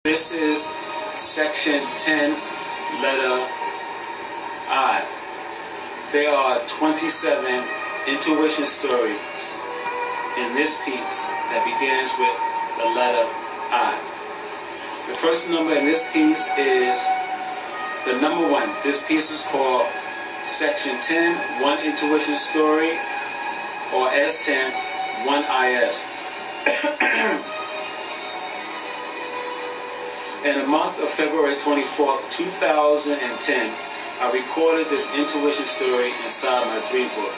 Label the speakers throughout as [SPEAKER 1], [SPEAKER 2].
[SPEAKER 1] This is section 10, letter I. There are 27 intuition stories in this piece that begins with the letter I. The first number in this piece is the number 1. This piece is called section 10, One Intuition Story, or S10, 1IS. In the month of February 24th, 2010, I recorded this intuition story inside my dream book.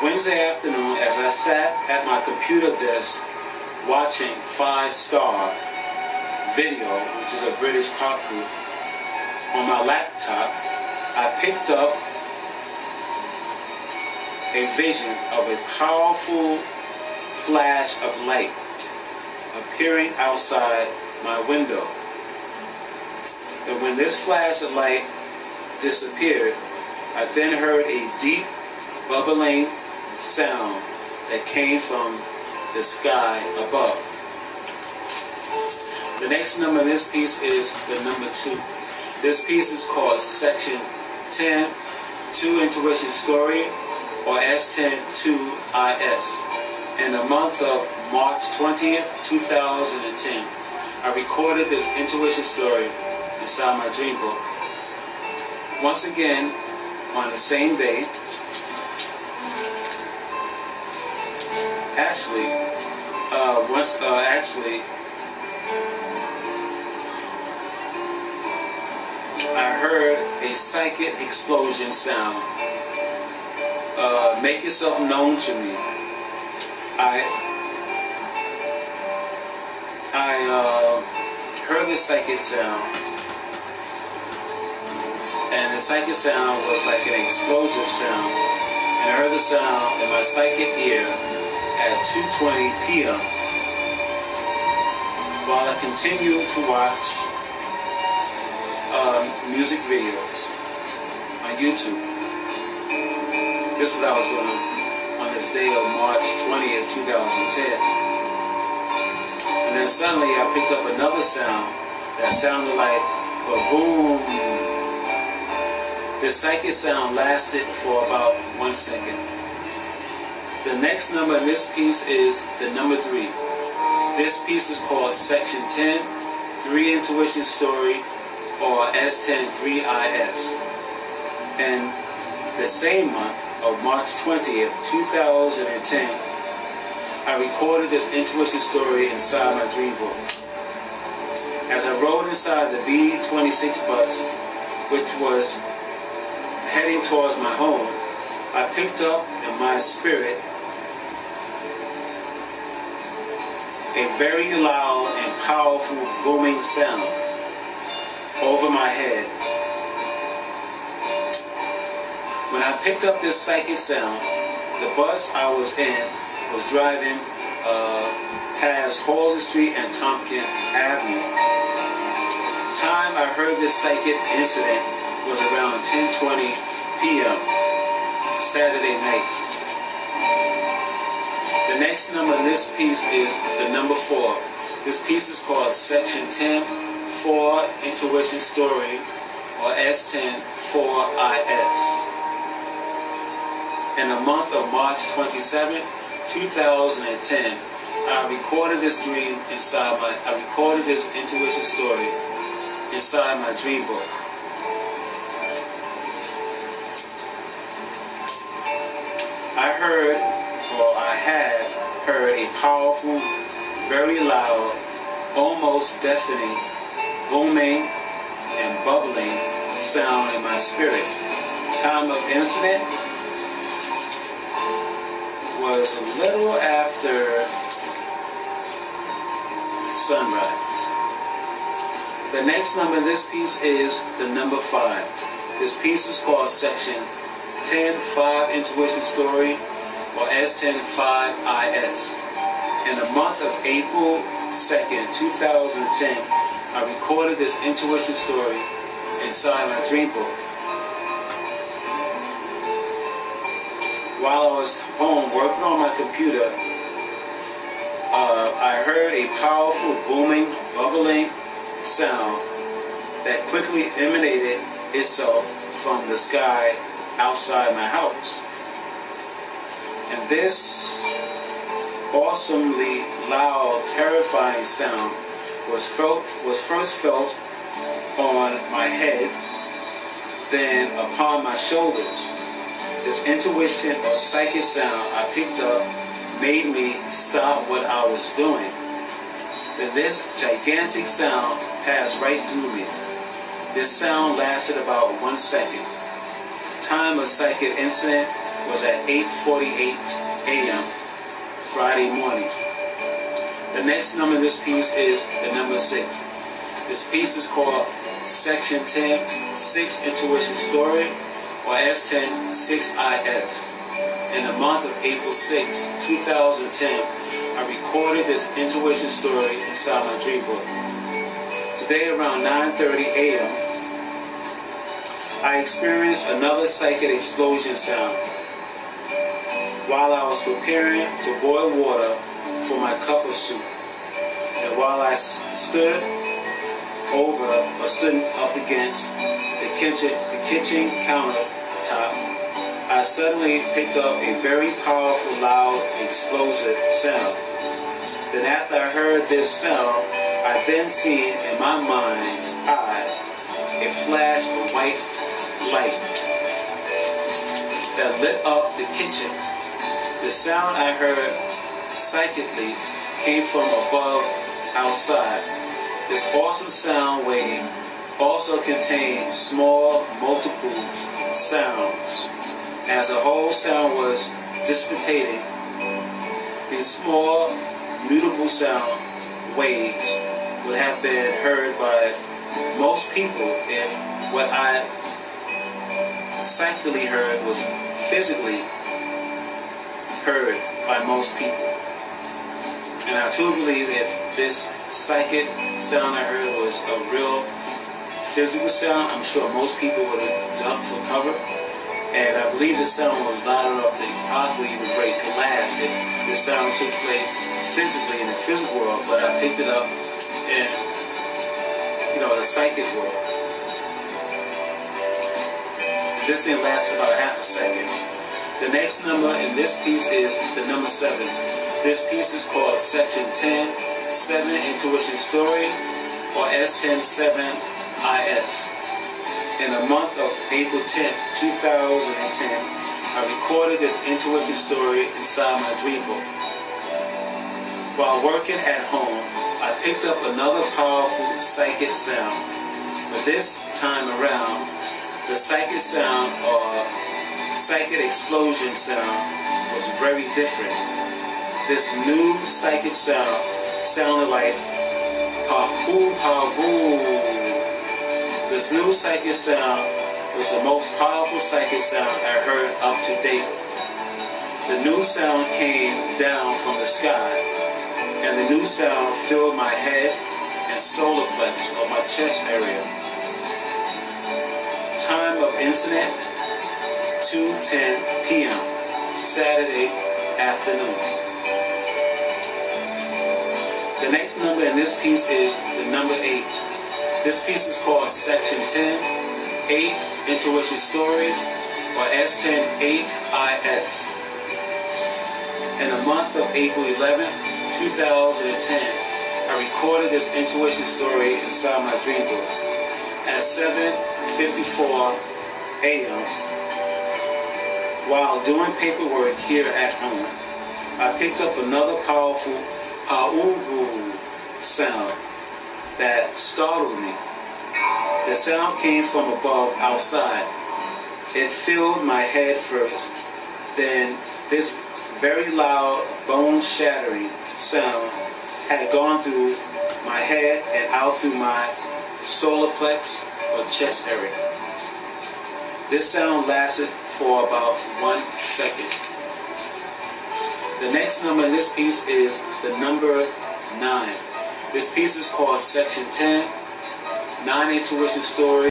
[SPEAKER 1] Wednesday afternoon, as I sat at my computer desk watching 5 Star Video, which is a British pop group, on my laptop, I picked up a vision of a powerful flash of light appearing outside my window. And when this flash of light disappeared, I then heard a deep, bubbling sound that came from the sky above. The next number in this piece is the number 2. This piece is called section 10, 2 Intuition Story, or S10-2IS. In the month of March 20th, 2010, I recorded this intuition story inside my dream book. Once again, on the same day, I heard a psychic explosion sound. Make yourself known to me. I heard the psychic sound, and the psychic sound was like an explosive sound, and I heard the sound in my psychic ear at 2:20 p.m. while I continued to watch music videos on YouTube. This is what I was doing on this day of March 20th, 2010. And then suddenly I picked up another sound that sounded like a boom. This psychic sound lasted for about 1 second. The next number in this piece is the number 3. This piece is called section 10, 3 Intuition Story, or S10-3IS. And the same month of March 20th, 2010, I recorded this intuition story inside my dream book. As I rode inside the B-26 bus, which was heading towards my home, I picked up in my spirit a very loud and powerful booming sound over my head. When I picked up this psychic sound, the bus I was in was driving past Halsey Street and Tompkins Avenue. The time I heard this psychic incident was around 10:20 p.m. Saturday night. The next number in this piece is the number 4. This piece is called section 10, 4 Intuition Story, or S10-4IS. In the month of March 27, 2010, I recorded this intuition story inside my dream book. I had heard a powerful, very loud, almost deafening, booming and bubbling sound in my spirit. Time of incident was a little after sunrise. The next number in this piece is the number 5. This piece is called section 10, 5 Intuition Story, or S10-5IS. In the month of April 2nd, 2010, I recorded this intuition story inside my dream book. while I was home working on my computer, I heard a powerful booming, bubbling sound that quickly emanated itself from the sky outside my house. And this awesomely loud, terrifying sound was first felt on my head, then upon my shoulders. This intuition or psychic sound I picked up made me stop what I was doing. Then this gigantic sound passed right through me. This sound lasted about 1 second. Time of psychic incident was at 8:48 a.m. Friday morning. The next number in this piece is the number 6. This piece is called Section 10, 6 Intuition Story, or S10, 6IS. In the month of April 6, 2010, I recorded this intuition story inside my dream book. Today around 9:30 a.m., I experienced another psychic explosion sound while I was preparing to boil water for my cup of soup. And while I stood up against the kitchen countertop, I suddenly picked up a very powerful, loud, explosive sound. Then after I heard this sound, I then seen in my mind's eye a flash of white light that lit up the kitchen. The sound I heard psychically came from above outside. This awesome sound wave also contained small multiples sounds. As the whole sound was dissipating, these small mutable sound waves would have been heard by most people if what I psychically heard was physically heard by most people. And I truly believe if this psychic sound I heard was a real physical sound, I'm sure most people would have jumped for cover. And I believe the sound was loud enough to possibly even break glass if this sound took place physically in the physical world, but I picked it up in, the psychic world. This thing lasted about half a second. The next number in this piece is the number 7. This piece is called Section 10, 7 Intuition Story, or S10, 7IS. In the month of April 10th, 2010, I recorded this intuition story inside my dream book. While working at home, I picked up another powerful psychic sound. But this time around, the psychic sound or psychic explosion sound was very different. This new psychic sound sounded like pa-hoo, pa-hoo. This new psychic sound was the most powerful psychic sound I heard up to date. The new sound came down from the sky, and the new sound filled my head and solar plex, or my chest area. Time of incident, 2:10 p.m., Saturday afternoon. The next number in this piece is the number 8. This piece is called Section 10, 8 Intuition Story, or S10, 8IS. In the month of April 11th, 2010, I recorded this intuition story inside my dream book. At 7:54 a.m., while doing paperwork here at home, I picked up another powerful pa-oo sound that startled me. The sound came from above outside. It filled my head first. Then this very loud, bone-shattering sound had gone through my head and out through my solar plex or chest area. This sound lasted for about 1 second. The next number in this piece is the number 9. This piece is called Section 10, 9 Intuition Story.